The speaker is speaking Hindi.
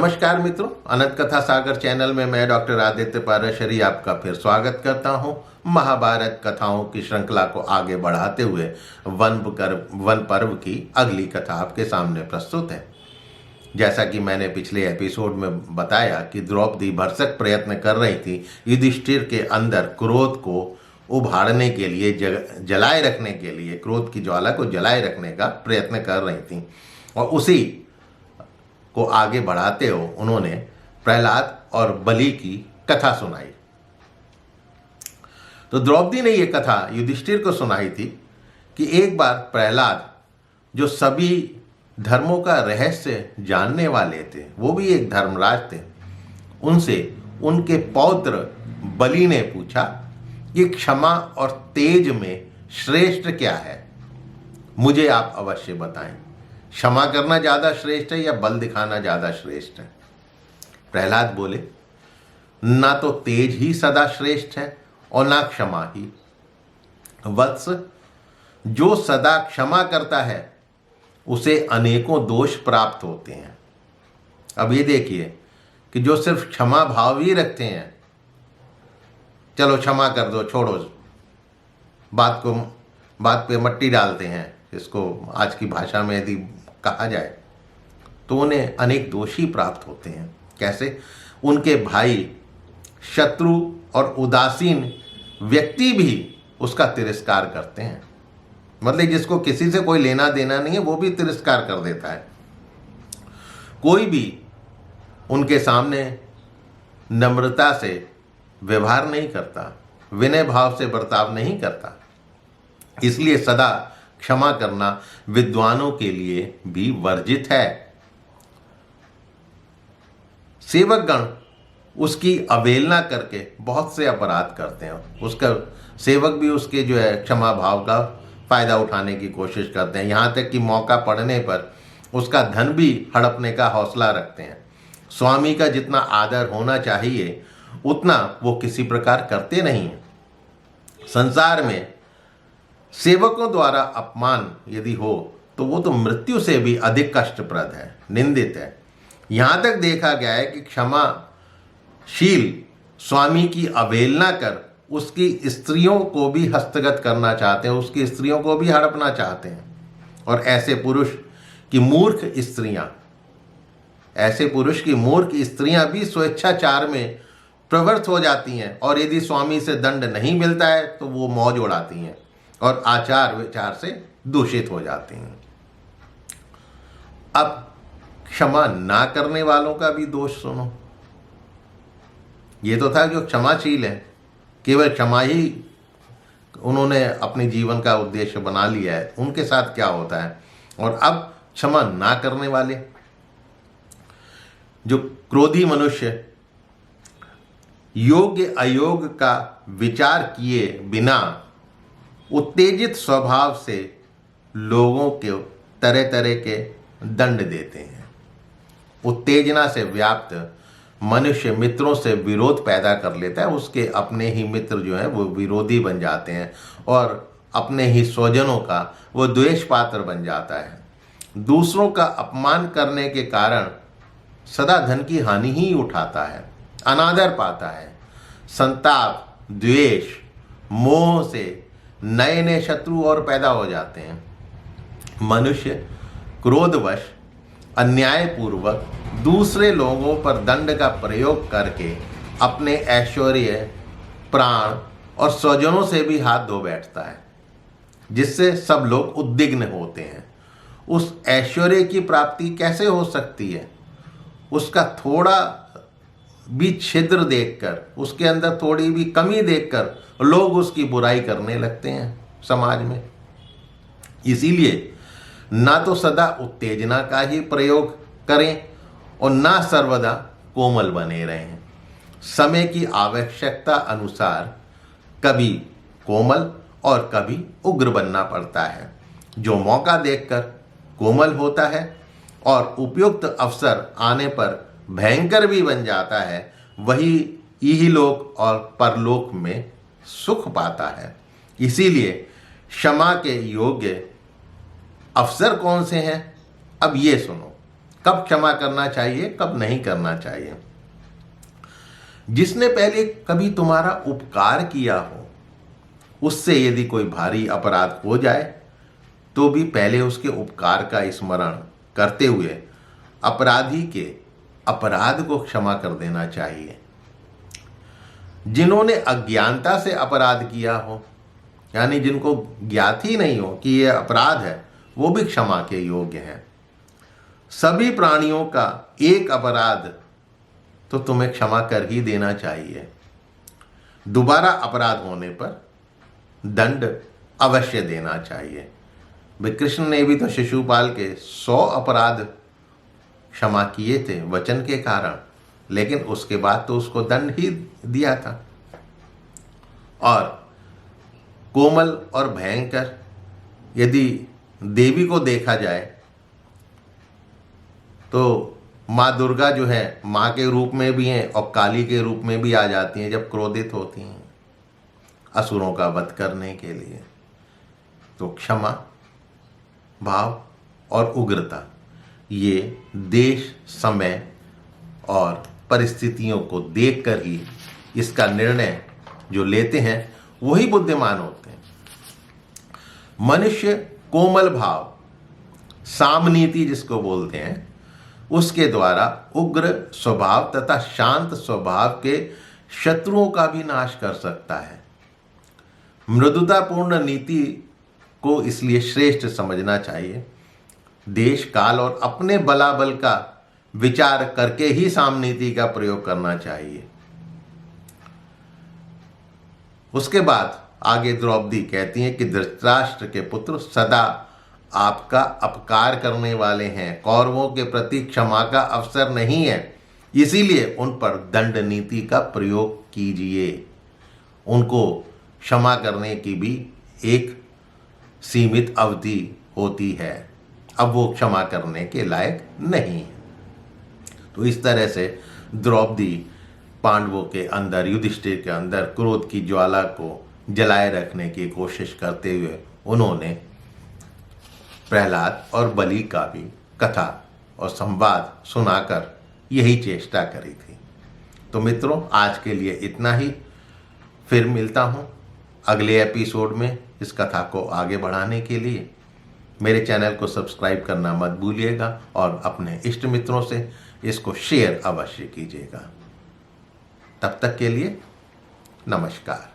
नमस्कार मित्रों, अनंत कथा सागर चैनल में मैं डॉक्टर आदित्य पाराशरी आपका फिर स्वागत करता हूं। महाभारत कथाओं की श्रृंखला को आगे बढ़ाते हुए वन पर्व की अगली कथा आपके सामने प्रस्तुत है। जैसा कि मैंने पिछले एपिसोड में बताया कि द्रौपदी भरसक प्रयत्न कर रही थी युधिष्ठिर के अंदर क्रोध को उभारने के लिए, जलाए रखने के लिए, क्रोध की ज्वाला को जलाए रखने का प्रयत्न कर रही थी, और उसी को आगे बढ़ाते हो उन्होंने प्रहलाद और बलि की कथा सुनाई। तो द्रौपदी ने यह कथा युधिष्ठिर को सुनाई थी कि एक बार प्रहलाद, जो सभी धर्मों का रहस्य जानने वाले थे, वो भी एक धर्मराज थे, उनसे उनके पौत्र बलि ने पूछा कि क्षमा और तेज में श्रेष्ठ क्या है, मुझे आप अवश्य बताएं। क्षमा करना ज़्यादा श्रेष्ठ है या बल दिखाना ज़्यादा श्रेष्ठ है? प्रहलाद बोले, ना तो तेज ही सदा श्रेष्ठ है और ना क्षमा ही। वत्स, जो सदा क्षमा करता है उसे अनेकों दोष प्राप्त होते हैं। अब ये देखिए कि जो सिर्फ क्षमा भाव ही रखते हैं, चलो क्षमा कर दो, छोड़ो, बात पे मट्टी डालते हैं, इसको आज की भाषा में यदि कहा जाए तो उन्हें अनेक दोष ही प्राप्त होते हैं। कैसे? उनके भाई, शत्रु और उदासीन व्यक्ति भी उसका तिरस्कार करते हैं। मतलब जिसको किसी से कोई लेना देना नहीं है वो भी तिरस्कार कर देता है। कोई भी उनके सामने नम्रता से व्यवहार नहीं करता, विनय भाव से बर्ताव नहीं करता। इसलिए सदा क्षमा करना विद्वानों के लिए भी वर्जित है। सेवकगण उसकी अवहेलना करके बहुत से अपराध करते हैं। उसका सेवक भी उसके जो है क्षमा भाव का फायदा उठाने की कोशिश करते हैं, यहाँ तक कि मौका पड़ने पर उसका धन भी हड़पने का हौसला रखते हैं। स्वामी का जितना आदर होना चाहिए उतना वो किसी प्रकार करते नहीं हैं। संसार में सेवकों द्वारा अपमान यदि हो तो वो तो मृत्यु से भी अधिक कष्टप्रद है, निंदित है। यहाँ तक देखा गया है कि क्षमाशील स्वामी की अवहेलना कर उसकी स्त्रियों को भी हस्तगत करना चाहते हैं, उसकी स्त्रियों को भी हड़पना चाहते हैं। और ऐसे पुरुष की मूर्ख स्त्रियां भी स्वेच्छाचार में प्रवृत्त हो जाती हैं, और यदि स्वामी से दंड नहीं मिलता है तो वो मौज उड़ाती हैं और आचार विचार से दूषित हो जाती हैं। अब क्षमा ना करने वालों का भी दोष सुनो। ये तो था जो क्षमाशील है, केवल क्षमा ही उन्होंने अपने जीवन का उद्देश्य बना लिया है, उनके साथ क्या होता है। और अब क्षमा ना करने वाले, जो क्रोधी मनुष्य योग्य अयोग्य का विचार किए बिना उत्तेजित स्वभाव से लोगों को तरह तरह के दंड देते हैं। उत्तेजना से व्याप्त मनुष्य मित्रों से विरोध पैदा कर लेता है, उसके अपने ही मित्र जो हैं वो विरोधी बन जाते हैं और अपने ही स्वजनों का वो द्वेष पात्र बन जाता है। दूसरों का अपमान करने के कारण सदा धन की हानि ही उठाता है, अनादर पाता है। संताप, द्वेष, मोह से नए नए शत्रु और पैदा हो जाते हैं। मनुष्य क्रोधवश अन्यायपूर्वक दूसरे लोगों पर दंड का प्रयोग करके अपने ऐश्वर्य, प्राण और स्वजनों से भी हाथ धो बैठता है, जिससे सब लोग उद्विग्न होते हैं। उस ऐश्वर्य की प्राप्ति कैसे हो सकती है? उसका थोड़ा भी छिद्र देखकर, उसके अंदर थोड़ी भी कमी देखकर लोग उसकी बुराई करने लगते हैं समाज में। इसीलिए ना तो सदा उत्तेजना का ही प्रयोग करें और ना सर्वदा कोमल बने रहें। समय की आवश्यकता अनुसार कभी कोमल और कभी उग्र बनना पड़ता है। जो मौका देखकर कोमल होता है और उपयुक्त अवसर आने पर भयंकर भी बन जाता है, वही इहलोक और परलोक में सुख पाता है। इसीलिए क्षमा के योग्य अवसर कौन से हैं? अब ये सुनो। कब क्षमा करना चाहिए, कब नहीं करना चाहिए। जिसने पहले कभी तुम्हारा उपकार किया हो, उससे यदि कोई भारी अपराध हो जाए तो भी पहले उसके उपकार का स्मरण करते हुए अपराधी के अपराध को क्षमा कर देना चाहिए। जिन्होंने अज्ञानता से अपराध किया हो, यानी जिनको ज्ञात ही नहीं हो कि यह अपराध है, वो भी क्षमा के योग्य हैं। सभी प्राणियों का एक अपराध तो तुम्हें क्षमा कर ही देना चाहिए। दोबारा अपराध होने पर दंड अवश्य देना चाहिए। भाई कृष्ण ने भी तो शिशुपाल के 100 अपराध क्षमा किए थे वचन के कारण, लेकिन उसके बाद तो उसको दंड ही दिया था। और कोमल और भयंकर यदि देवी को देखा जाए तो माँ दुर्गा जो है माँ के रूप में भी हैं और काली के रूप में भी आ जाती हैं जब क्रोधित होती हैं असुरों का वध करने के लिए। तो क्षमा भाव और उग्रता ये देश, समय और परिस्थितियों को देखकर ही इसका निर्णय जो लेते हैं वही बुद्धिमान होते हैं। मनुष्य कोमल भाव, सामनीति जिसको बोलते हैं, उसके द्वारा उग्र स्वभाव तथा शांत स्वभाव के शत्रुओं का भी नाश कर सकता है। मृदुतापूर्ण नीति को इसलिए श्रेष्ठ समझना चाहिए। देश, काल और अपने बलाबल का विचार करके ही सामनीति का प्रयोग करना चाहिए। उसके बाद आगे द्रौपदी कहती हैं कि धृतराष्ट्र के पुत्र सदा आपका अपकार करने वाले हैं, कौरवों के प्रति क्षमा का अवसर नहीं है, इसीलिए उन पर दंड नीति का प्रयोग कीजिए। उनको क्षमा करने की भी एक सीमित अवधि होती है, अब वो क्षमा करने के लायक नहीं है। तो इस तरह से द्रौपदी पांडवों के अंदर, युधिष्ठिर के अंदर क्रोध की ज्वाला को जलाए रखने की कोशिश करते हुए उन्होंने प्रहलाद और बलि का भी कथा और संवाद सुनाकर यही चेष्टा करी थी। तो मित्रों, आज के लिए इतना ही। फिर मिलता हूँ अगले एपिसोड में इस कथा को आगे बढ़ाने के लिए। मेरे चैनल को सब्सक्राइब करना मत भूलिएगा और अपने इष्ट मित्रों से इसको शेयर अवश्य कीजिएगा। तब तक के लिए नमस्कार।